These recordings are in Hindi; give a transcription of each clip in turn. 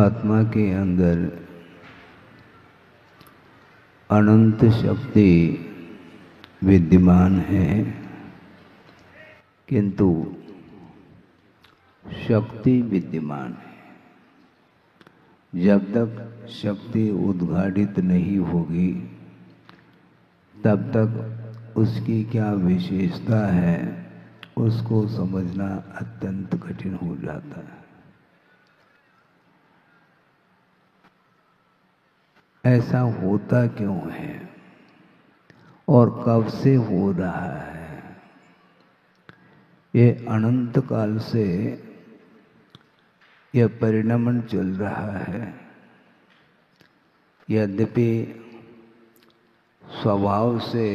आत्मा के अंदर अनंत शक्ति विद्यमान है, किंतु शक्ति विद्यमान है। जब तक शक्ति उद्घाटित नहीं होगी तब तक उसकी क्या विशेषता है उसको समझना अत्यंत कठिन हो जाता है। ऐसा होता क्यों है और कब से हो रहा है? ये अनंत काल से यह परिणमन चल रहा है। यद्यपि स्वभाव से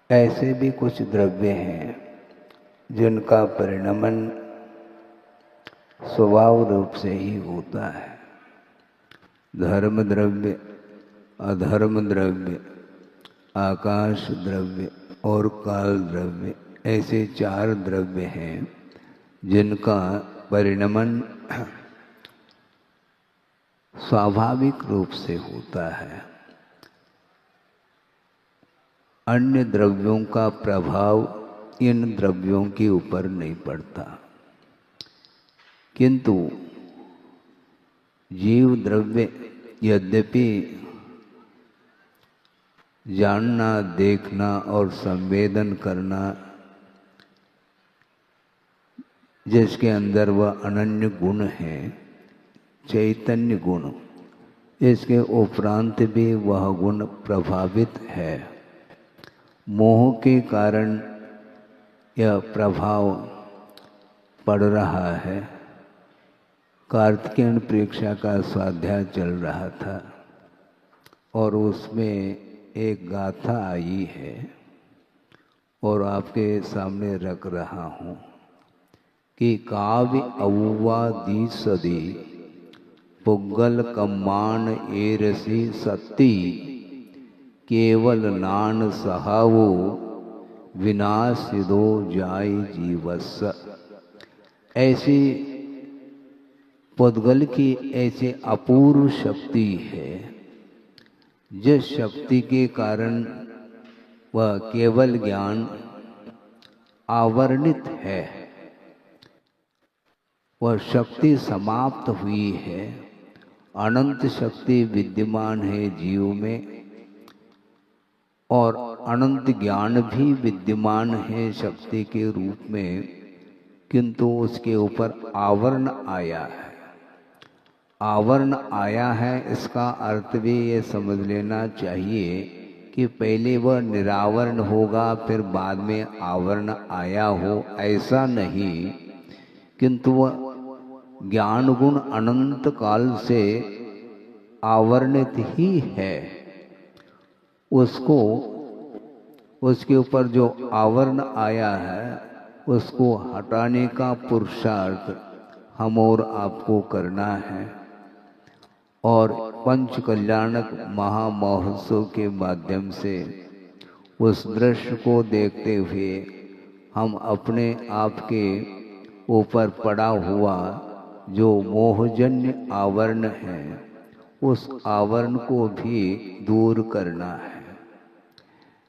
ऐसे भी कुछ द्रव्य हैं जिनका परिणमन स्वभाव रूप से ही होता है। धर्म द्रव्य, अधर्म द्रव्य, आकाश द्रव्य और काल द्रव्य, ऐसे चार द्रव्य हैं जिनका परिणमन स्वाभाविक रूप से होता है। अन्य द्रव्यों का प्रभाव इन द्रव्यों के ऊपर नहीं पड़ता, किंतु जीव द्रव्य यद्यपि जानना, देखना और संवेदन करना, जिसके अंदर वह अनन्य गुण है, चैतन्य गुण, इसके उपरांत भी वह गुण प्रभावित है। मोह के कारण यह प्रभाव पड़ रहा है। कार्तिकेय परीक्षा का स्वाध्याय चल रहा था और उसमें एक गाथा आई है और आपके सामने रख रहा हूँ कि काव्य अवुवा दी सदी पुग्गल कम्मान एरसी सत्ती केवल नान सहावो विनाश दो जाय जीवस। ऐसी पुद्गल की ऐसे अपूर्व शक्ति है जिस शक्ति के कारण वह केवल ज्ञान आवर्णित है। वह शक्ति समाप्त हुई है। अनंत शक्ति विद्यमान है जीव में और अनंत ज्ञान भी विद्यमान है शक्ति के रूप में, किंतु उसके ऊपर आवरण आया है। आवरण आया है, इसका अर्थ भी ये समझ लेना चाहिए कि पहले वह निरावरण होगा फिर बाद में आवरण आया हो, ऐसा नहीं, किंतु वह ज्ञान गुण अनंत काल से आवरणित ही है। उसको, उसके ऊपर जो आवरण आया है उसको हटाने का पुरुषार्थ हम और आपको करना है। और पंच कल्याणक महामहोत्सव के माध्यम से उस दृश्य को देखते हुए हम अपने आप के ऊपर पड़ा हुआ जो मोहजन्य आवरण है उस आवरण को भी दूर करना है।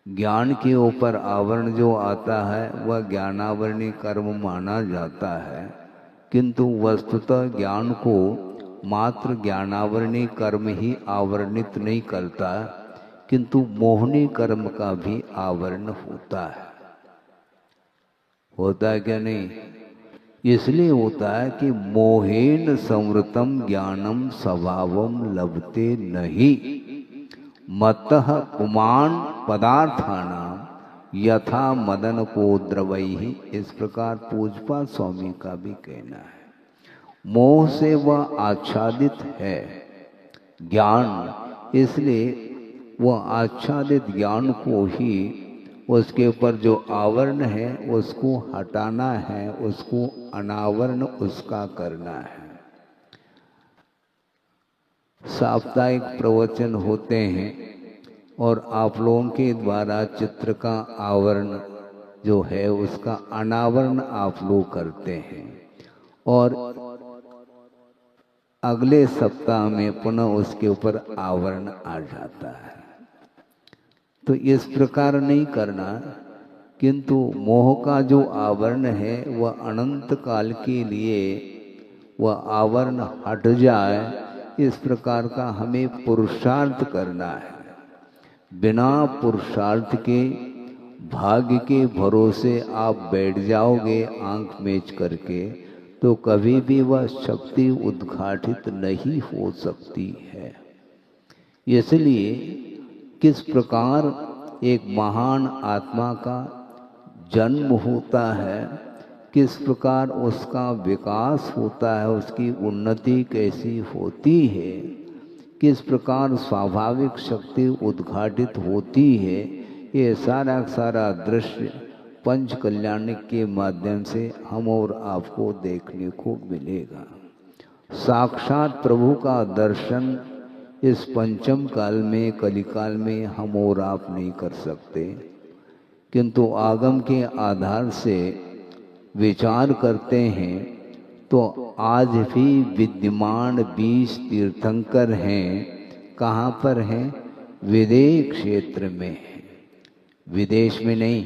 ज्ञान के ऊपर आवरण जो आता है वह ज्ञानावरणी कर्म माना जाता है, किंतु वस्तुतः ज्ञान को मात्र ज्ञानावरणी कर्म ही आवरणित नहीं करता, किंतु मोहनी कर्म का भी आवरण होता है। होता है क्या नहीं? इसलिए होता है कि मोहेन संवृतम ज्ञानम स्वभावम लभते नहीं मतः पुमान पदार्थानाम यथा मदन को द्रवैहि। इस प्रकार पूजपा स्वामी का भी कहना है। मोह से वह आच्छादित है ज्ञान, इसलिए वह आच्छादित ज्ञान को ही उसके ऊपर जो आवरण है उसको हटाना है, उसको अनावरण उसका करना है। साप्ताहिक प्रवचन होते हैं और आप लोगों के द्वारा चित्र का आवरण जो है उसका अनावरण आप लोग करते हैं। और अगले सप्ताह में पुनः उसके ऊपर आवरण आ जाता है। तो इस प्रकार नहीं करना, किंतु मोह का जो आवरण है वह अनंत काल के लिए वह आवरण हट जाए, इस प्रकार का हमें पुरुषार्थ करना है। बिना पुरुषार्थ के भाग्य के भरोसे आप बैठ जाओगे आंख मेच करके, तो कभी भी वह शक्ति उद्घाटित नहीं हो सकती है। इसलिए किस प्रकार एक महान आत्मा का जन्म होता है, किस प्रकार उसका विकास होता है, उसकी उन्नति कैसी होती है, किस प्रकार स्वाभाविक शक्ति उद्घाटित होती है, ये सारा सारा दृश्य पंच कल्याणिक के माध्यम से हम और आपको देखने को मिलेगा। साक्षात प्रभु का दर्शन इस पंचम काल में, कलिकाल में हम और आप नहीं कर सकते, किंतु आगम के आधार से विचार करते हैं तो आज भी विद्यमान 20 तीर्थंकर हैं। कहाँ पर हैं? विदेह क्षेत्र में, विदेश में नहीं,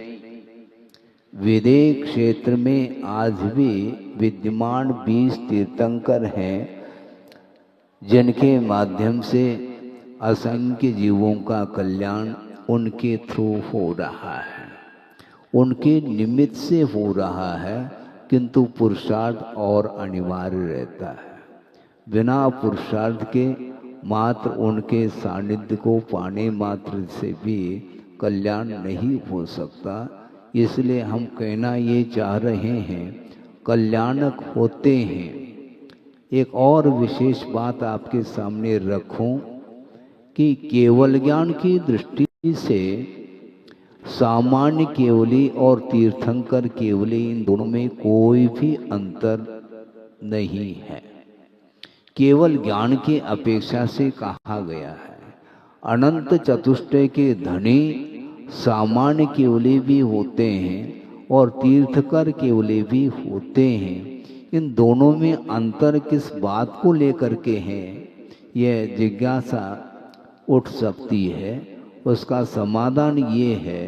विदेह क्षेत्र में आज भी विद्यमान 20 तीर्थंकर हैं, जिनके माध्यम से असंख्य जीवों का कल्याण उनके थ्रू हो रहा है, उनके निमित्त से हो रहा है। किंतु पुरुषार्थ और अनिवार्य रहता है। बिना पुरुषार्थ के मात्र उनके सानिध्य को पाने मात्र से भी कल्याण नहीं हो सकता। इसलिए हम कहना ये चाह रहे हैं, कल्याणक होते हैं। एक और विशेष बात आपके सामने रखूं कि केवल ज्ञान की दृष्टि से सामान्य केवली और तीर्थंकर केवली, इन दोनों में कोई भी अंतर नहीं है। केवल ज्ञान की अपेक्षा से कहा गया है, अनंत चतुष्टय के धनी सामान्य केवली भी होते हैं और तीर्थकर केवली भी होते हैं। इन दोनों में अंतर किस बात को लेकर के है, यह जिज्ञासा उठ सकती है। उसका समाधान ये है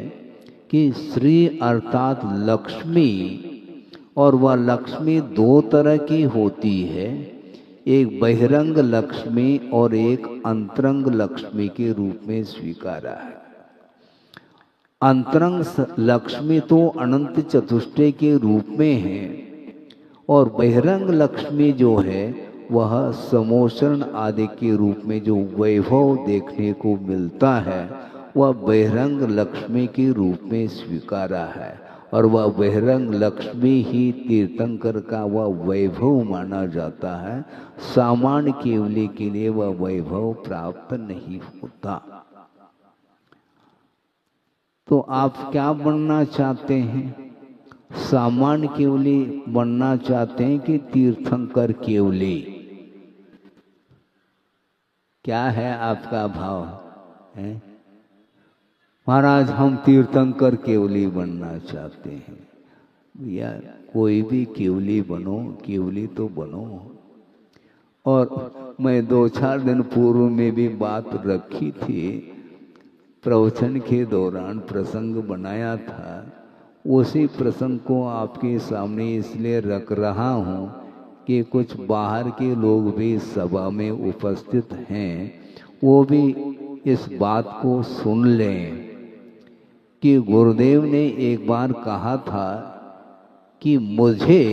कि श्री अर्थात लक्ष्मी, और वह लक्ष्मी दो तरह की होती है, एक बहिरंग लक्ष्मी और एक अंतरंग लक्ष्मी के रूप में स्वीकारा है। अंतरंग लक्ष्मी तो अनंत चतुष्टय के रूप में है, और बहिरंग लक्ष्मी जो है वह समोषण आदि के रूप में जो वैभव देखने को मिलता है, वह बहिरंग लक्ष्मी के रूप में स्वीकारा है। और वह बहिरंग लक्ष्मी ही तीर्थंकर का वह वैभव माना जाता है। सामान्य केवली के लिए वह वैभव प्राप्त नहीं होता। तो आप क्या बनना चाहते हैं? सामान्य केवली बनना चाहते हैं कि तीर्थंकर केवली? क्या है आपका भाव है? महाराज हम तीर्थंकर केवली बनना चाहते हैं। भैया कोई भी केवली बनो, केवली तो बनो। और मैं 2-4 दिन पूर्व में भी बात रखी थी, प्रवचन के दौरान प्रसंग बनाया था। उसी प्रसंग को आपके सामने इसलिए रख रहा हूँ कि कुछ बाहर के लोग भी सभा में उपस्थित हैं, वो भी इस बात को सुन लें कि गुरुदेव ने एक बार कहा था कि मुझे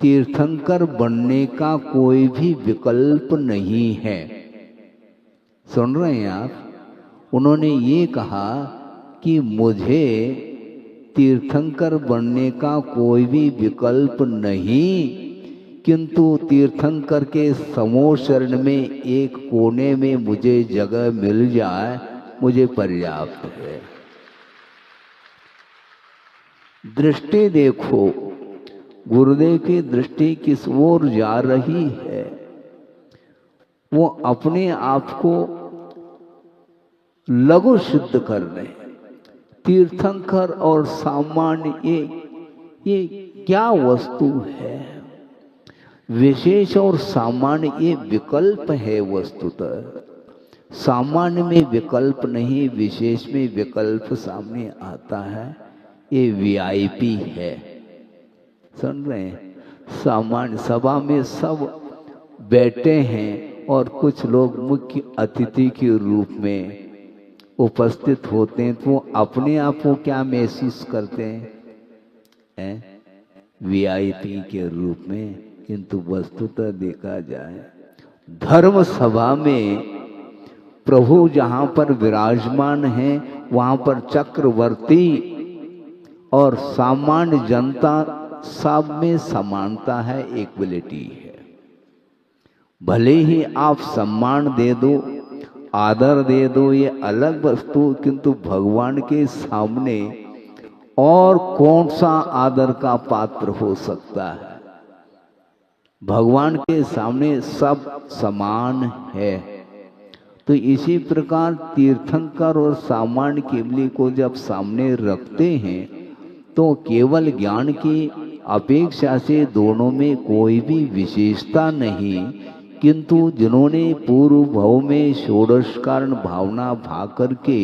तीर्थंकर बनने का कोई भी विकल्प नहीं है। सुन रहे हैं आप? उन्होंने ये कहा कि मुझे तीर्थंकर बनने का कोई भी विकल्प नहीं, किंतु तीर्थंकर के समोशरण में एक कोने में मुझे जगह मिल जाए, मुझे पर्याप्त है। दृष्टि देखो, गुरुदेव की दृष्टि किस ओर जा रही है। वो अपने आप को लघु सिद्ध कर रहे हैं। तीर्थंकर और सामान्य ये क्या वस्तु है? विशेष और सामान्य ये विकल्प है वस्तुतः। सामान्य में विकल्प नहीं, विशेष में विकल्प सामने आता है। ये वीआईपी है, सुन रहे हैं। सामान्य सभा में सब बैठे हैं और कुछ लोग मुख्य अतिथि के रूप में उपस्थित होते हैं, तो अपने आप को क्या महसूस करते हैं? वीआईपी के रूप में। किंतु वस्तुतः देखा जाए धर्म सभा में प्रभु जहां पर विराजमान है वहां पर चक्रवर्ती और सामान्य जनता सब में समानता है, इक्वलिटी है। भले ही आप सम्मान दे दो, आदर दे दो, ये अलग वस्तु, किंतु भगवान के सामने और कौन सा आदर का पात्र हो सकता है? भगवान के सामने सब समान है। तो इसी प्रकार तीर्थंकर और सामान्य केवली को जब सामने रखते हैं तो केवल ज्ञान की अपेक्षा से दोनों में कोई भी विशेषता नहीं, किंतु जिन्होंने पूर्व भव में षोडश कारण भावना भाग करके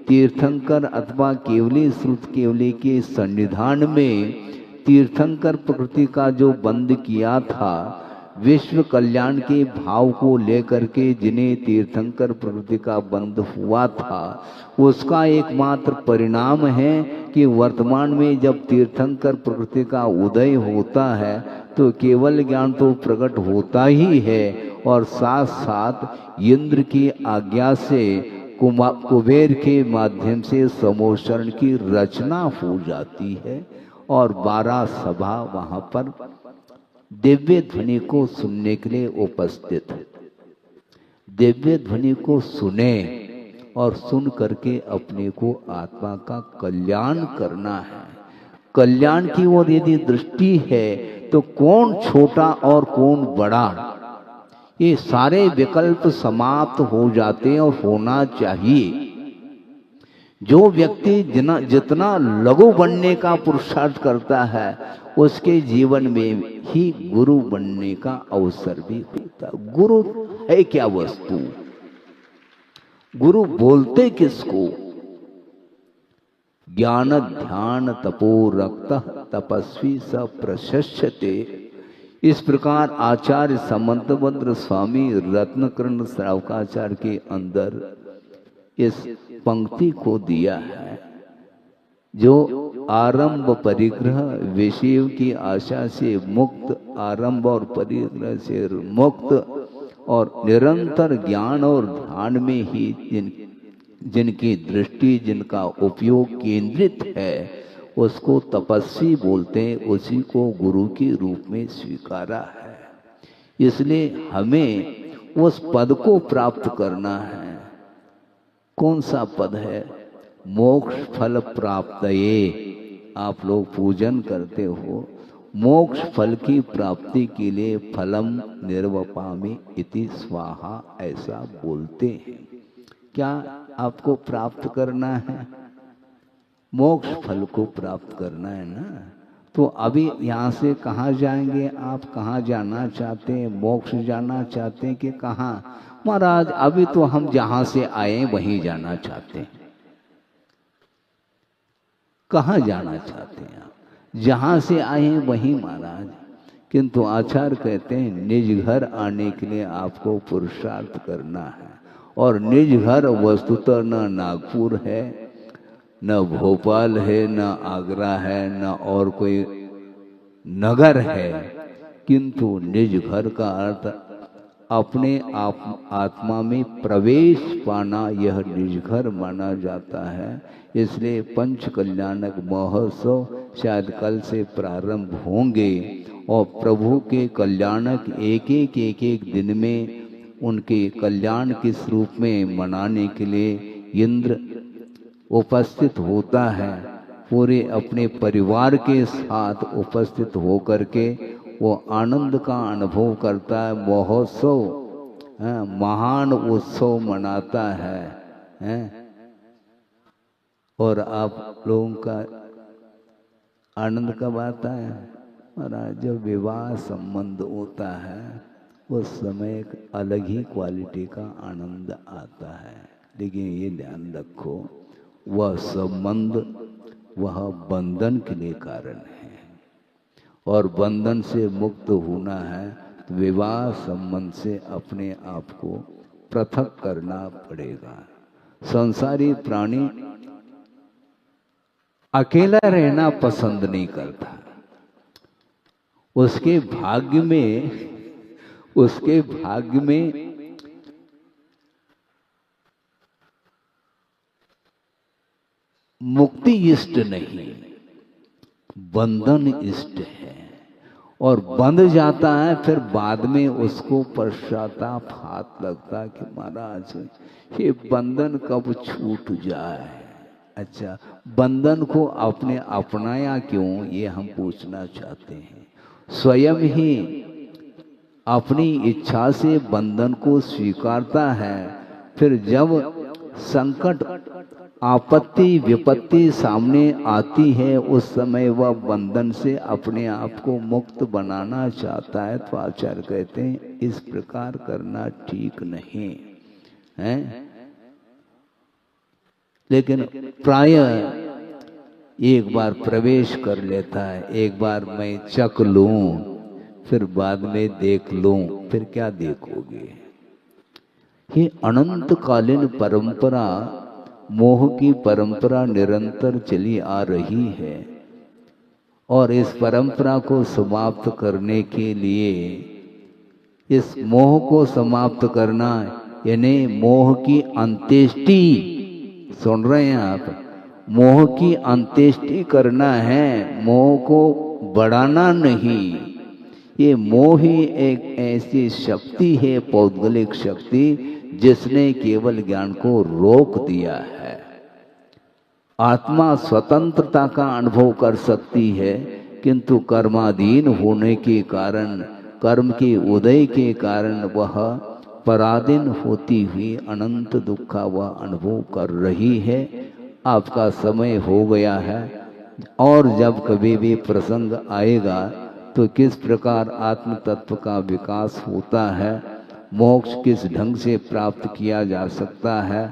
तीर्थंकर अथवा केवली श्रुत केवली के सन्निधान में तीर्थंकर प्रकृति का जो बंद किया था, विश्व कल्याण के भाव को लेकर के जिन्हें तीर्थंकर प्रकृति का बंद हुआ था, उसका एकमात्र परिणाम है कि वर्तमान में जब तीर्थंकर प्रकृति का उदय होता है तो केवल ज्ञान तो प्रकट होता ही है और साथ साथ इंद्र की आज्ञा से कुबेर के माध्यम से समोषण की रचना हो जाती है और 12 सभा वहां पर दिव्य ध्वनि को सुनने के लिए उपस्थित है। दिव्य ध्वनि को सुने और सुन करके अपने को आत्मा का कल्याण करना है। कल्याण की ओर यदि दृष्टि है तो कौन छोटा और कौन बड़ा, ये सारे विकल्प समाप्त हो जाते हैं और होना चाहिए। जो व्यक्ति जितना लघु बनने का पुरुषार्थ करता है उसके जीवन में ही गुरु बनने का अवसर भी होता है। गुरु है क्या वस्तु? गुरु बोलते किसको? ज्ञान ध्यान तपो रक्त तपस्वी स प्रशस्यते। इस प्रकार आचार्य समंतभद्र स्वामी रत्नकर्ण श्रावकाचार्य के अंदर इस पंक्ति को दिया है। जो आरंभ परिग्रह विषय की आशा से मुक्त, आरंभ और परिग्रह से मुक्त और निरंतर ज्ञान और ध्यान में ही जिनकी दृष्टि, जिनका उपयोग केंद्रित है, उसको तपस्वी बोलते हैं। उसी को गुरु के रूप में स्वीकारा है। इसलिए हमें उस पद को प्राप्त करना है। कौन सा पद है? मोक्ष फल प्राप्तये। आप लोग पूजन करते हो, मोक्ष फल की प्राप्ति के लिए फलम निर्वपामि इति स्वाहा ऐसा बोलते हैं। क्या आपको प्राप्त करना है? मोक्ष फल को प्राप्त करना है ना। तो अभी यहाँ से कहाँ जाएंगे आप? कहाँ जाना चाहते हैं? मोक्ष जाना चाहते हैं कि कहाँ? महाराज अभी तो हम जहाँ से आए वहीं जाना चाहते हैं। कहाँ जाना चाहते हैं आप? जहाँ से आए हैं वहीं महाराज। किंतु आचार्य कहते हैं निज घर आने के लिए आपको पुरुषार्थ करना है। और निज घर वस्तुतः न नागपुर है, न भोपाल है, न आगरा है, न और कोई नगर है, किंतु निज घर का अर्थ अपने आत्मा में प्रवेश पाना, यह निज घर माना जाता है। इसलिए पंच कल्याणक महोत्सव शायद कल से प्रारंभ होंगे और प्रभु के कल्याणक एक एक दिन में उनके कल्याण किस रूप में मनाने के लिए इंद्र उपस्थित होता है। पूरे अपने परिवार के साथ उपस्थित होकर के वो आनंद का अनुभव करता है। महोत्सव महान उत्सव मनाता है। और आप लोगों का आनंद कब आता है? महाराज जब विवाह संबंध होता है उस समय एक अलग ही क्वालिटी का आनंद आता है। लेकिन ये ध्यान रखो, वह संबंध वह बंधन के लिए कारण है, और बंधन से मुक्त होना है तो विवाह संबंध से अपने आप को पृथक करना पड़ेगा। संसारी प्राणी अकेला रहना पसंद नहीं करता। उसके भाग्य में मुक्ति इष्ट नहीं, बंधन इष्ट है। और बंध जाता है फिर बाद में उसको पश्चाताप हाथ लगता कि महाराज ये बंधन कब छूट जाए। अच्छा, बंधन को आपने अपनाया क्यों, ये हम पूछना चाहते हैं। स्वयं ही अपनी इच्छा से बंधन को स्वीकारता है, फिर जब संकट आपत्ति विपत्ति सामने आती है उस समय वह बंधन से अपने आप को मुक्त बनाना चाहता है। तो आचार्य कहते हैं इस प्रकार करना ठीक नहीं है। लेकिन प्रायः एक बार प्रवेश कर लेता है, एक बार मैं चख लूं फिर बाद में देख लूं, फिर क्या देखोगे। ये अनंतकालीन परंपरा, मोह की परंपरा निरंतर चली आ रही है, और इस परंपरा को समाप्त करने के लिए, इस मोह को समाप्त करना यानी मोह की अंत्येष्टि, सुन रहे हैं आप, मोह की अंत्येष्टि करना है, मोह को बढ़ाना नहीं। ये मोह ही एक ऐसी शक्ति है, पौद्गलिक शक्ति, जिसने केवल ज्ञान को रोक दिया है। आत्मा स्वतंत्रता का अनुभव कर सकती है, किंतु कर्माधीन होने के कारण, कर्म के उदय के कारण वह पराधीन होती हुई अनंत दुख का वह अनुभव कर रही है। आपका समय हो गया है, और जब कभी भी प्रसंग आएगा तो किस प्रकार आत्म तत्व का विकास होता है, मोक्ष किस ढंग से प्राप्त किया जा सकता है,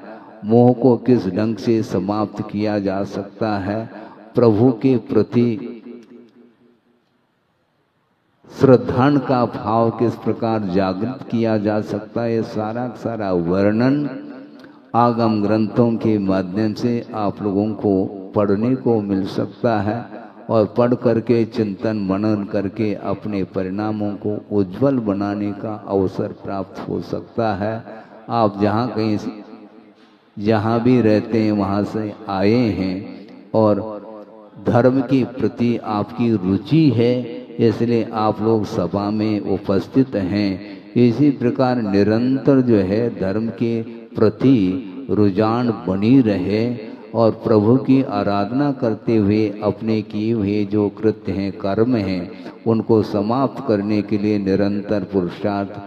मोह को किस ढंग से समाप्त किया जा सकता है, प्रभु के प्रति श्रद्धा का भाव किस प्रकार जागृत किया जा सकता है, ये सारा वर्णन आगम ग्रंथों के माध्यम से आप लोगों को पढ़ने को मिल सकता है, और पढ़ करके चिंतन मनन करके अपने परिणामों को उज्जवल बनाने का अवसर प्राप्त हो सकता है। आप जहाँ भी रहते हैं वहाँ से आए हैं और धर्म के प्रति आपकी रुचि है, इसलिए आप लोग सभा में उपस्थित हैं। इसी प्रकार निरंतर जो है धर्म के प्रति रुझान बनी रहे, और प्रभु की आराधना करते हुए अपने किए हुए जो कृत्य हैं, कर्म हैं, उनको समाप्त करने के लिए निरंतर पुरुषार्थ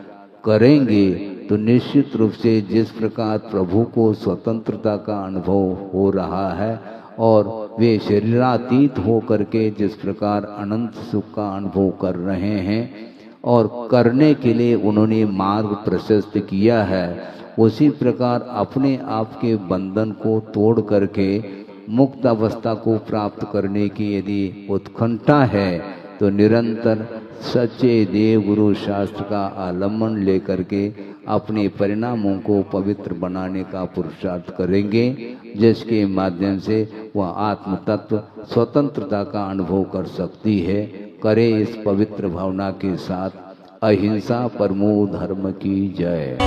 करेंगे तो निश्चित रूप से जिस प्रकार प्रभु को स्वतंत्रता का अनुभव हो रहा है, और वे शरीरातीत हो करके जिस प्रकार अनंत सुख का अनुभव कर रहे हैं, और करने के लिए उन्होंने मार्ग प्रशस्त किया है, उसी प्रकार अपने आप के बंधन को तोड़ करके मुक्त अवस्था को प्राप्त करने की यदि उत्कंठा है तो निरंतर सच्चे देव गुरु शास्त्र का आलम्बन लेकर के अपने परिणामों को पवित्र बनाने का पुरुषार्थ करेंगे, जिसके माध्यम से वह आत्म तत्व स्वतंत्रता का अनुभव कर सकती है। करे इस पवित्र भावना के साथ अहिंसा परमो धर्म की जय।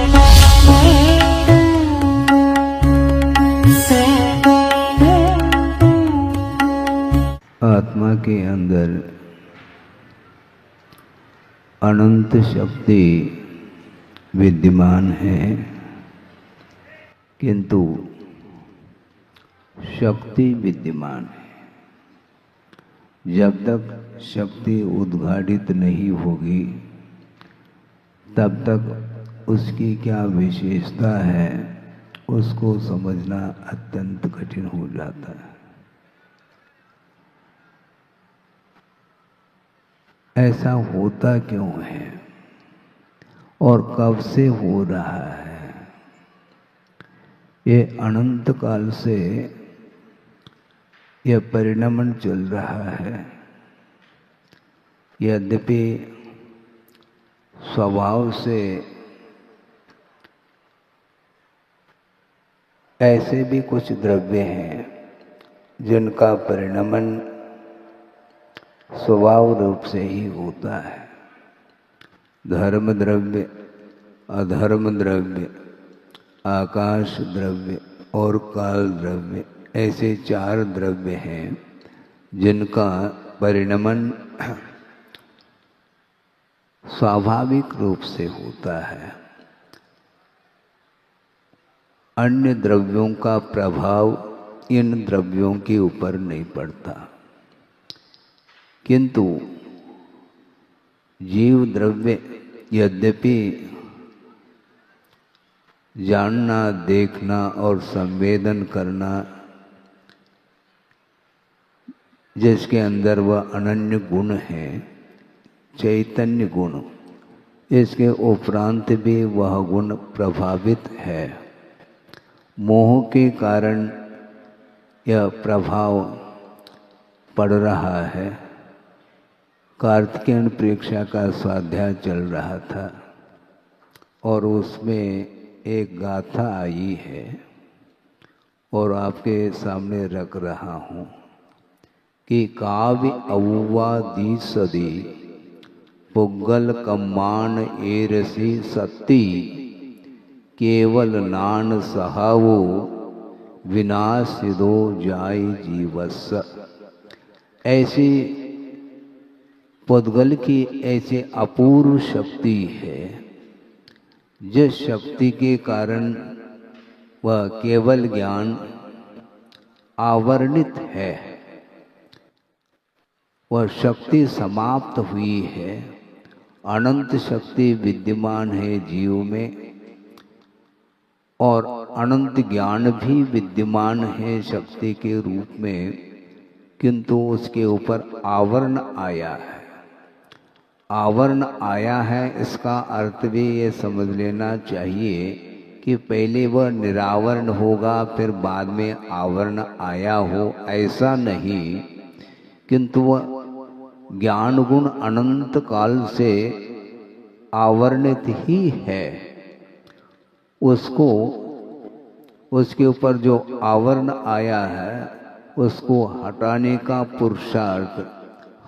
आत्मा के अंदर अनंत शक्ति विद्यमान है, किंतु शक्ति विद्यमान है। जब तक शक्ति उद्घाटित नहीं होगी तब तक उसकी क्या विशेषता है उसको समझना अत्यंत कठिन हो जाता है। ऐसा होता क्यों है और कब से हो रहा है? ये अनंत काल से यह परिणमन चल रहा है। यद्यपि स्वभाव से ऐसे भी कुछ द्रव्य हैं जिनका परिणमन स्वभाव रूप से ही होता है। धर्म द्रव्य, अधर्म द्रव्य, आकाश द्रव्य और काल द्रव्य, ऐसे 4 द्रव्य हैं जिनका परिणमन स्वाभाविक रूप से होता है। अन्य द्रव्यों का प्रभाव इन द्रव्यों के ऊपर नहीं पड़ता, किंतु जीव द्रव्य यद्यपि जानना, देखना और संवेदन करना, जिसके अंदर वह अनन्य गुण है, चैतन्य गुण, इसके उपरांत भी वह गुण प्रभावित है। मोह के कारण यह प्रभाव पड़ रहा है। कार्तिकेय परीक्षा का स्वाध्याय चल रहा था और उसमें एक गाथा आई है और आपके सामने रख रहा हूँ कि काव्य अवुवा दी सदी पुग्गल कम्मान एरसी सत्ती केवल नान सहावो विनाश सिदो जाय जीवस्स। ऐसी पुद्गल की ऐसी अपूर्व शक्ति है जिस शक्ति के कारण वह केवल ज्ञान आवर्णित है, वह शक्ति समाप्त हुई है। अनंत शक्ति विद्यमान है जीव में और अनंत ज्ञान भी विद्यमान है शक्ति के रूप में, किंतु उसके ऊपर आवरण आया है। आवरण आया है, इसका अर्थ भी ये समझ लेना चाहिए कि पहले वह निरावरण होगा फिर बाद में आवरण आया हो, ऐसा नहीं, किंतु वह ज्ञान गुण अनंत काल से आवर्णित ही है। उसको, उसके ऊपर जो आवरण आया है उसको हटाने का पुरुषार्थ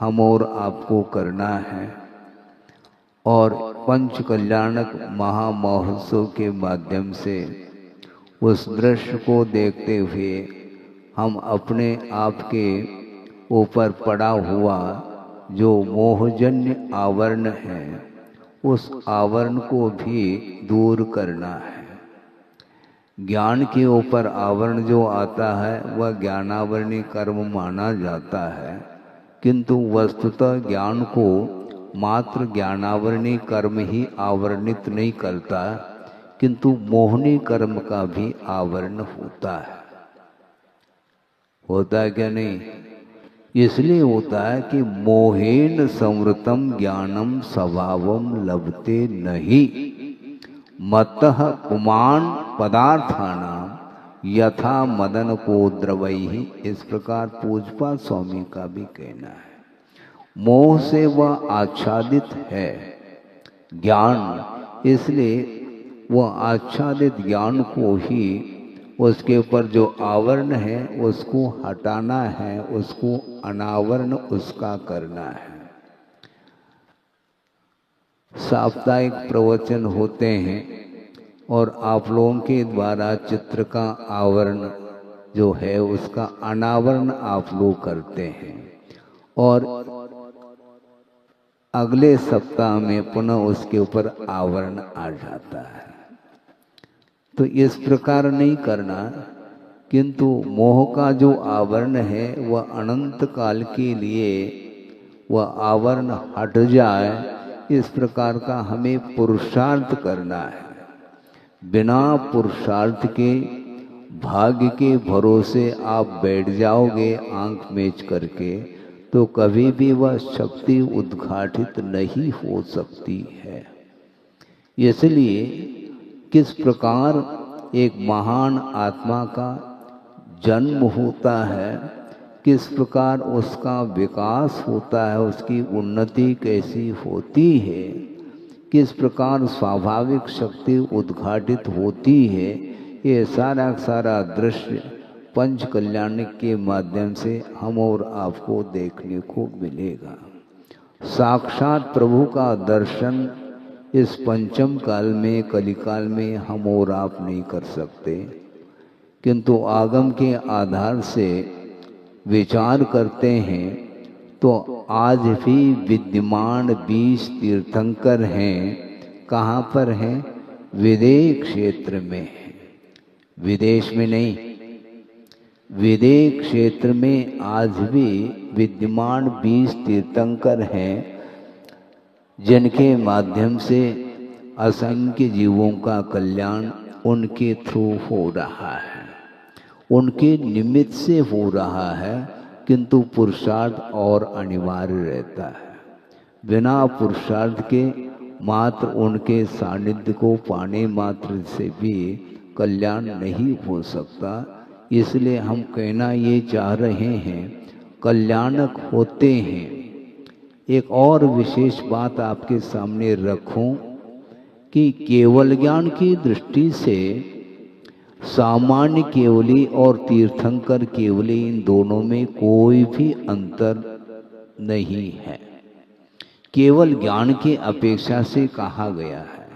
हम और आपको करना है। और पंच कल्याणक महामहोत्सव के माध्यम से उस दृश्य को देखते हुए हम अपने आप के ऊपर पड़ा हुआ जो मोहजन्य आवरण है, उस आवरण को भी दूर करना है। ज्ञान के ऊपर आवरण जो आता है वह ज्ञानावरणी कर्म माना जाता है, किंतु वस्तुतः ज्ञान को मात्र ज्ञानावरणी कर्म ही आवरणित नहीं करता, किंतु मोहनी कर्म का भी आवरण होता है। होता है क्या नहीं? इसलिए होता है कि मोहेन संवृतम ज्ञानम स्वभावम लभते नहीं मतः पुमान पदार्थानाम यथा मदन को द्रवैहि। इस प्रकार पूजपाद स्वामी का भी कहना है। मोह से वह आच्छादित है ज्ञान, इसलिए वह आच्छादित ज्ञान को ही, उसके ऊपर जो आवरण है उसको हटाना है, उसको अनावरण उसका करना है। साप्ताहिक प्रवचन होते हैं और आप लोगों के द्वारा चित्र का आवरण जो है उसका अनावरण आप लोग करते हैं और अगले सप्ताह में पुनः उसके ऊपर आवरण आ जाता है। तो इस प्रकार नहीं करना, किंतु मोह का जो आवरण है वह अनंत काल के लिए वह आवरण हट जाए, इस प्रकार का हमें पुरुषार्थ करना है। बिना पुरुषार्थ के भाग्य के भरोसे आप बैठ जाओगे आंख मेच करके तो कभी भी वह शक्ति उद्घाटित नहीं हो सकती है। इसलिए किस प्रकार एक महान आत्मा का जन्म होता है, किस प्रकार उसका विकास होता है, उसकी उन्नति कैसी होती है, किस प्रकार स्वाभाविक शक्ति उद्घाटित होती है, ये सारा सारा दृश्य पंच कल्याणिक के माध्यम से हम और आपको देखने को मिलेगा। साक्षात प्रभु का दर्शन इस पंचम काल में, कलिकाल में हम और आप नहीं कर सकते, किंतु आगम के आधार से विचार करते हैं तो आज भी विद्यमान 20 तीर्थंकर हैं। कहाँ पर हैं? विदेह क्षेत्र में हैं, विदेश में नहीं। विदेह क्षेत्र में आज भी विद्यमान 20 तीर्थंकर हैं, जिनके माध्यम से असंख्य जीवों का कल्याण उनके थ्रू हो रहा है, उनके निमित्त से हो रहा है। किंतु पुरुषार्थ और अनिवार्य रहता है। बिना पुरुषार्थ के मात्र उनके सानिध्य को पाने मात्र से भी कल्याण नहीं हो सकता। इसलिए हम कहना ये चाह रहे हैं, कल्याणक होते हैं। एक और विशेष बात आपके सामने रखूं कि केवल ज्ञान की दृष्टि से सामान्य केवली और तीर्थंकर केवली, इन दोनों में कोई भी अंतर नहीं है। केवल ज्ञान की अपेक्षा से कहा गया है,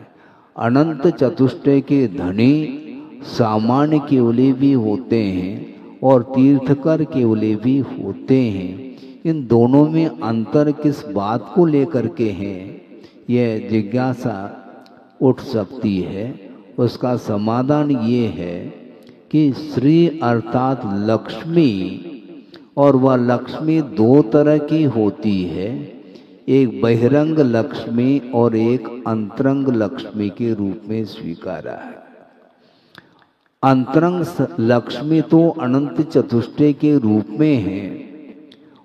अनंत चतुष्टय के धनी सामान्य केवली भी होते हैं और तीर्थकर केवली भी होते हैं। इन दोनों में अंतर किस बात को लेकर के है, यह जिज्ञासा उठ सकती है। उसका समाधान ये है कि श्री अर्थात लक्ष्मी, और वह लक्ष्मी दो तरह की होती है, एक बहिरंग लक्ष्मी और एक अंतरंग लक्ष्मी के रूप में स्वीकारा है। अंतरंग लक्ष्मी तो अनंत चतुष्टय के रूप में है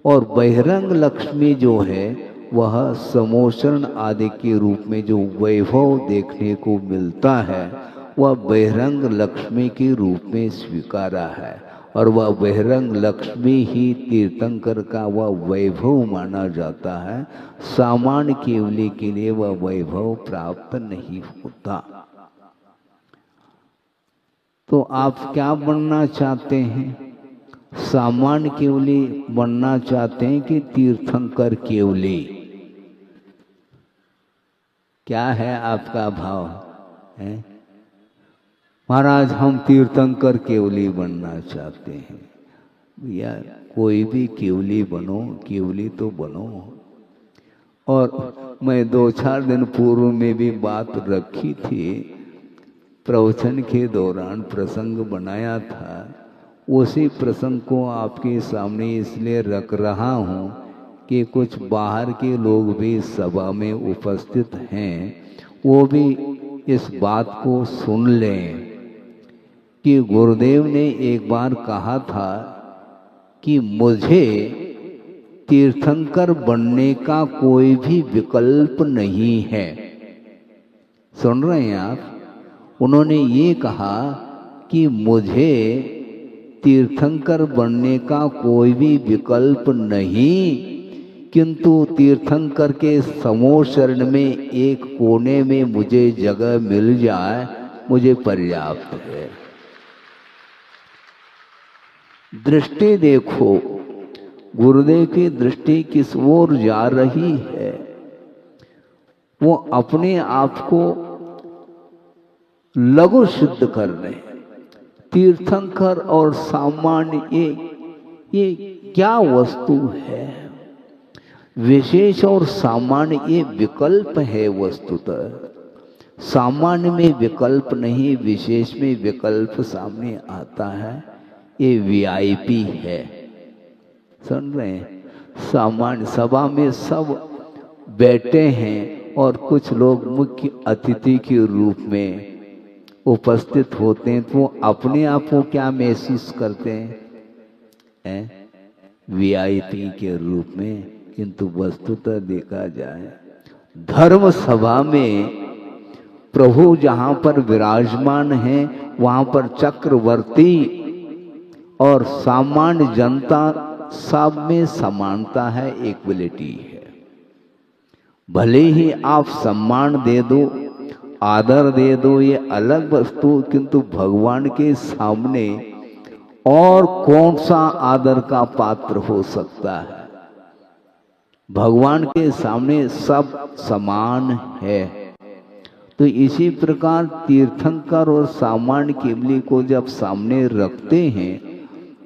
और बहिरंग लक्ष्मी जो है वह समोषण आदि के रूप में जो वैभव देखने को मिलता है वह बहिरंग लक्ष्मी के रूप में स्वीकारा है। और वह बहिरंग लक्ष्मी ही तीर्थंकर का वह वैभव माना जाता है। सामान्य केवली के लिए वह वैभव प्राप्त नहीं होता। तो आप क्या बनना चाहते हैं? सामान्य केवली बनना चाहते हैं कि तीर्थंकर केवली? क्या है आपका भाव है? महाराज हम तीर्थंकर केवली बनना चाहते हैं। भैया कोई भी केवली बनो, केवली तो बनो। और मैं 2-4 दिन पूर्व में भी बात रखी थी, प्रवचन के दौरान प्रसंग बनाया था। उसी प्रसंग को आपके सामने इसलिए रख रहा हूँ कि कुछ बाहर के लोग भी सभा में उपस्थित हैं, वो भी इस बात को सुन लें कि गुरुदेव ने एक बार कहा था कि मुझे तीर्थंकर बनने का कोई भी विकल्प नहीं है। सुन रहे हैं आप? उन्होंने ये कहा कि मुझे तीर्थंकर बनने का कोई भी विकल्प नहीं, किंतु तीर्थंकर के समूह शरण में एक कोने में मुझे जगह मिल जाए मुझे पर्याप्त है। दृष्टि देखो, गुरुदेव की दृष्टि किस ओर जा रही है। वो अपने आप को लघु सिद्ध कर रहे हैं। तीर्थंकर और सामान्य ये क्या वस्तु है? विशेष और सामान्य ये विकल्प है। वस्तुतः सामान्य में विकल्प नहीं, विशेष में विकल्प सामने आता है। ये वीआईपी है। सुन रहे हैं? सामान्य सभा में सब बैठे हैं और कुछ लोग मुख्य अतिथि के रूप में उपस्थित होते हैं, तो अपने आप को क्या महसूस करते हैं? वीआईपी के रूप में, किंतु वस्तुतः देखा जाए धर्म सभा में प्रभु जहां पर विराजमान है वहां पर चक्रवर्ती और सामान्य जनता सब में समानता है, इक्वलिटी है। भले ही आप सम्मान दे दो, आदर दे दो, ये अलग वस्तु, किंतु भगवान के सामने और कौन सा आदर का पात्र हो सकता है? भगवान के सामने सब समान है। तो इसी प्रकार तीर्थंकर और सामान्य केवली को जब सामने रखते हैं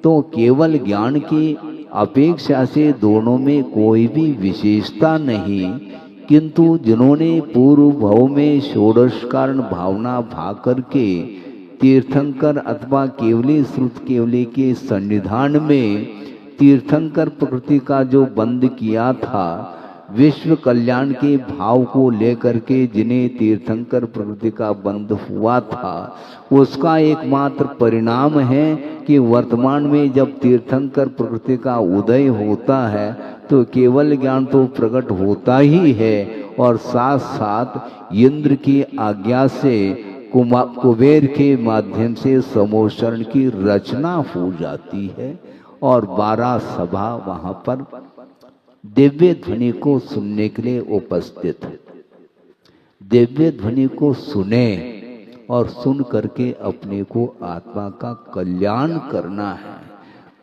तो केवल ज्ञान की अपेक्षा से दोनों में कोई भी विशेषता नहीं, किंतु जिन्होंने पूर्व भाव में षोडश कारण भावना भा करके तीर्थंकर अथवा केवली श्रुत केवली के सन्निधान में तीर्थंकर प्रकृति का जो बंद किया था, विश्व कल्याण के भाव को लेकर के जिन्हें तीर्थंकर प्रकृति का बंद हुआ था, उसका एकमात्र परिणाम है कि वर्तमान में जब तीर्थंकर प्रकृति का उदय होता है तो केवल ज्ञान तो प्रकट होता ही है और साथ साथ इंद्र की आज्ञा से कुबेर के माध्यम से समोषण की रचना हो जाती है और 12 सभा वहां पर दिव्य ध्वनि को सुनने के लिए उपस्थित है। दिव्य ध्वनि को सुने और सुन करके अपने को आत्मा का कल्याण करना है।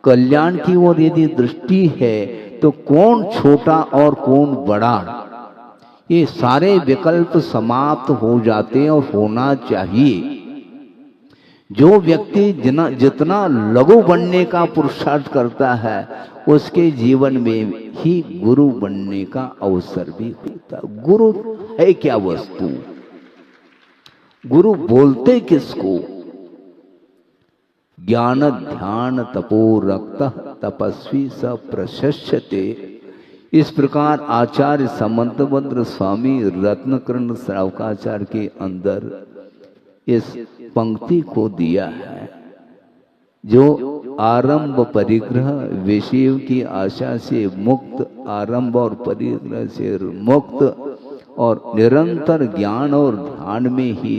कल्याण की ओर यदि दृष्टि है तो कौन छोटा और कौन बड़ा, ये सारे विकल्प समाप्त हो जाते हैं और होना चाहिए। जो व्यक्ति जितना लघु बनने का पुरुषार्थ करता है उसके जीवन में ही गुरु बनने का अवसर भी होता है। गुरु है क्या वस्तु? गुरु बोलते किसको? ज्ञान ध्यान तपो रक्त तपस्वी स प्रशस्यते। इस प्रकार आचार्य समंतभद्र स्वामी रत्नकर्ण श्रावकाचार्य के अंदर इस पंक्ति को दिया है। जो आरंभ परिग्रह विषय की आशा से मुक्त, आरंभ और परिग्रह से मुक्त और निरंतर ज्ञान और ध्यान में ही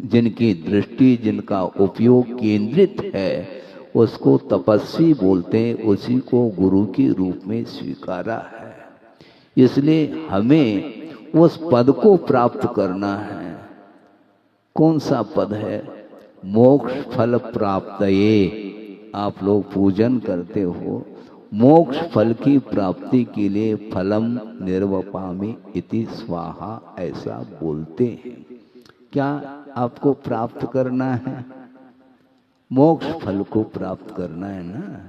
जिनकी दृष्टि, जिनका उपयोग केंद्रित है, उसको तपस्वी बोलते हैं, उसी को गुरु के रूप में स्वीकारा है। इसलिए हमें उस पद को प्राप्त करना है। कौन सा पद है? मोक्ष फल प्राप्तये। आप लोग पूजन करते हो, मोक्ष फल की प्राप्ति के लिए फलम निर्वपामि इति स्वाहा ऐसा बोलते हैं। क्या आपको प्राप्त करना है? मोक्ष फल को प्राप्त करना है ना।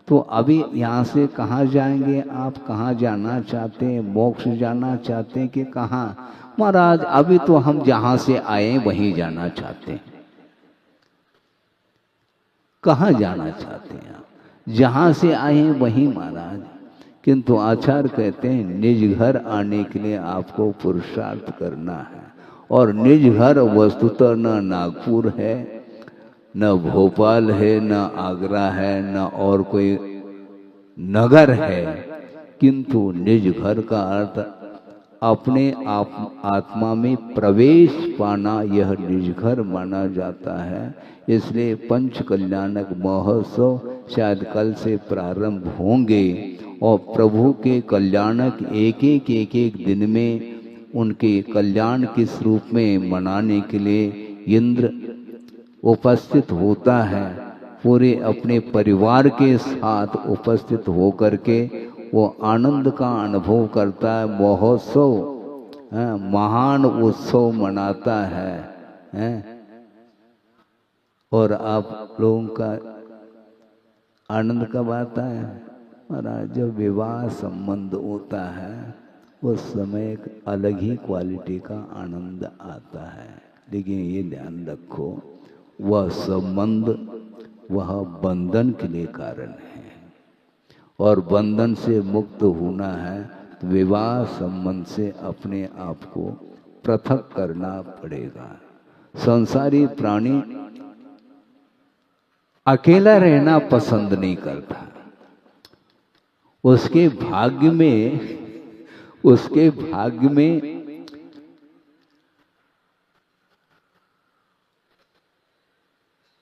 तो अभी यहाँ से कहाँ जाएंगे आप? कहाँ जाना चाहते हैं? मोक्ष जाना चाहते हैं कि कहाँ? महाराज अभी तो हम जहां से आए वहीं जाना चाहते हैं। कहाँ जाना चाहते हैं आप? जहां से आए वहीं महाराज। किंतु आचार्य कहते हैं निज घर आने के लिए आपको पुरुषार्थ करना है। और निज घर वस्तुतः न नागपुर है, न भोपाल है, न आगरा है, न और कोई नगर है, किंतु निज घर का अर्थ अपने आत्मा में प्रवेश पाना, यह निज घर माना जाता है। इसलिए पंच कल्याणक महोत्सव शायद कल से प्रारंभ होंगे और प्रभु के कल्याणक एक एक दिन में उनके कल्याण किस रूप में मनाने के लिए इंद्र उपस्थित होता है। पूरे अपने परिवार के साथ उपस्थित होकर के वो आनंद का अनुभव करता है। महोत्सव, महान उत्सव मनाता है। और आप लोगों का आनंद कब आता है? महाराज जब विवाह संबंध होता है उस समय एक अलग ही क्वालिटी का आनंद आता है। लेकिन ये ध्यान रखो, वह संबंध वह बंधन के लिए कारण है और बंधन से मुक्त होना है तो विवाह संबंध से अपने आप को पृथक करना पड़ेगा। संसारी प्राणी अकेला रहना पसंद नहीं करता। उसके भाग्य में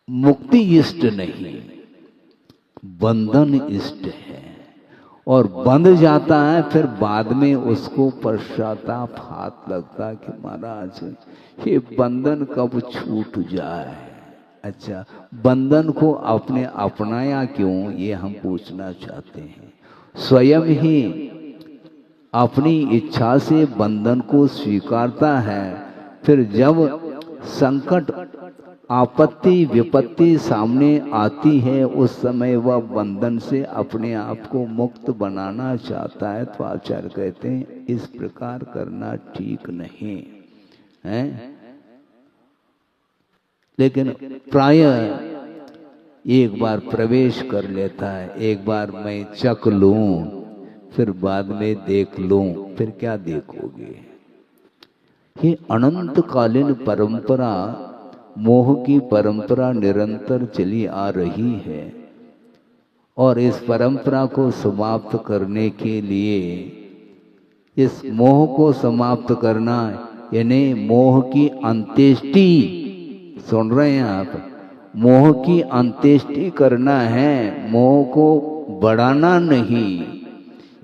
मुक्ति इष्ट नहीं, बंधन इष्ट है। और बंध जाता है, फिर बाद में उसको पश्चाताप हाथ लगता है कि महाराज ये बंधन कब छूट जाए। अच्छा, बंधन को आपने अपनाया क्यों, ये हम पूछना चाहते हैं। स्वयं ही अपनी इच्छा से बंधन को स्वीकारता है, फिर जब संकट आपत्ति विपत्ति सामने आती है, उस समय वह बंधन से अपने आप को मुक्त बनाना चाहता है। तो आचार्य कहते हैं इस प्रकार करना ठीक नहीं है। लेकिन प्रायः एक बार प्रवेश कर लेता है, एक बार मैं चख लूं, फिर बाद में देख लूं, फिर क्या देखोगे। ये अनंतकालीन परंपरा, मोह की परंपरा निरंतर चली आ रही है। और इस परंपरा को समाप्त करने के लिए, इस मोह को समाप्त करना यानी मोह की अंत्येष्टि, सुन रहे हैं आप, मोह की अंत्येष्टि करना है, मोह को बढ़ाना नहीं।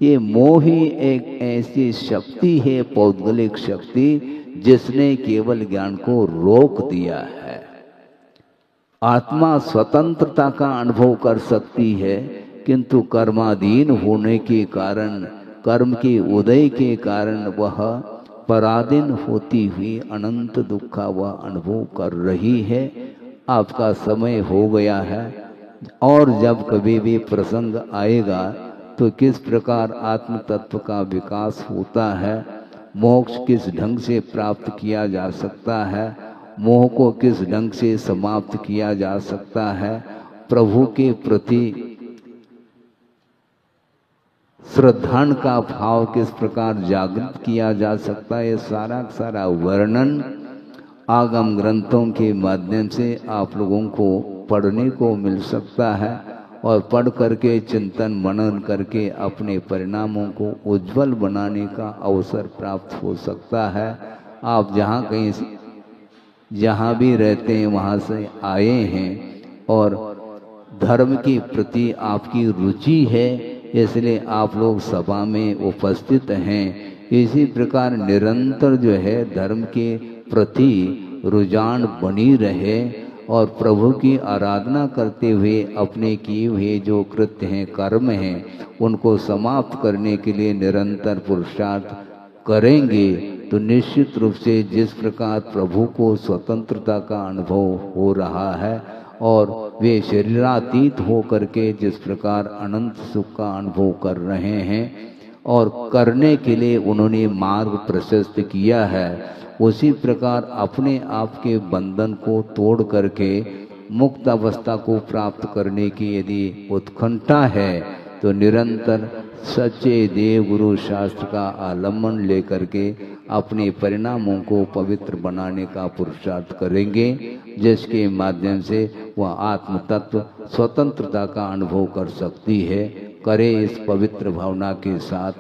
ये मोह ही एक ऐसी शक्ति है, पौद्गलिक शक्ति, जिसने केवल ज्ञान को रोक दिया है। आत्मा स्वतंत्रता का अनुभव कर सकती है, किंतु कर्माधीन होने के कारण, कर्म के उदय के कारण वह पराधीन होती हुई अनंत दुख का वह अनुभव कर रही है। आपका समय हो गया है, और जब कभी भी प्रसंग आएगा तो किस प्रकार आत्म तत्व का विकास होता है, मोक्ष किस ढंग से प्राप्त किया जा सकता है, मोह को किस ढंग से समाप्त किया जा सकता है, प्रभु के प्रति श्रद्धा का भाव किस प्रकार जागृत किया जा सकता है, ये सारा वर्णन आगम ग्रंथों के माध्यम से आप लोगों को पढ़ने को मिल सकता है। और पढ़ करके चिंतन मनन करके अपने परिणामों को उज्जवल बनाने का अवसर प्राप्त हो सकता है। आप जहाँ भी रहते हैं वहाँ से आए हैं और धर्म के प्रति आपकी रुचि है, इसलिए आप लोग सभा में उपस्थित हैं। इसी प्रकार निरंतर जो है धर्म के प्रति रुझान बनी रहे और प्रभु की आराधना करते हुए अपने किए हुए जो कृत्य हैं, कर्म हैं, उनको समाप्त करने के लिए निरंतर पुरुषार्थ करेंगे तो निश्चित रूप से जिस प्रकार प्रभु को स्वतंत्रता का अनुभव हो रहा है और वे शरीरातीत हो करके जिस प्रकार अनंत सुख का अनुभव कर रहे हैं और करने के लिए उन्होंने मार्ग प्रशस्त किया है, उसी प्रकार अपने आप के बंधन को तोड़ करके मुक्त अवस्था को प्राप्त करने की यदि उत्कंठा है तो निरंतर सच्चे देव गुरु शास्त्र का आलम्बन लेकर के अपने परिणामों को पवित्र बनाने का पुरुषार्थ करेंगे, जिसके माध्यम से वह आत्म तत्व स्वतंत्रता का अनुभव कर सकती है। करे इस पवित्र भावना के साथ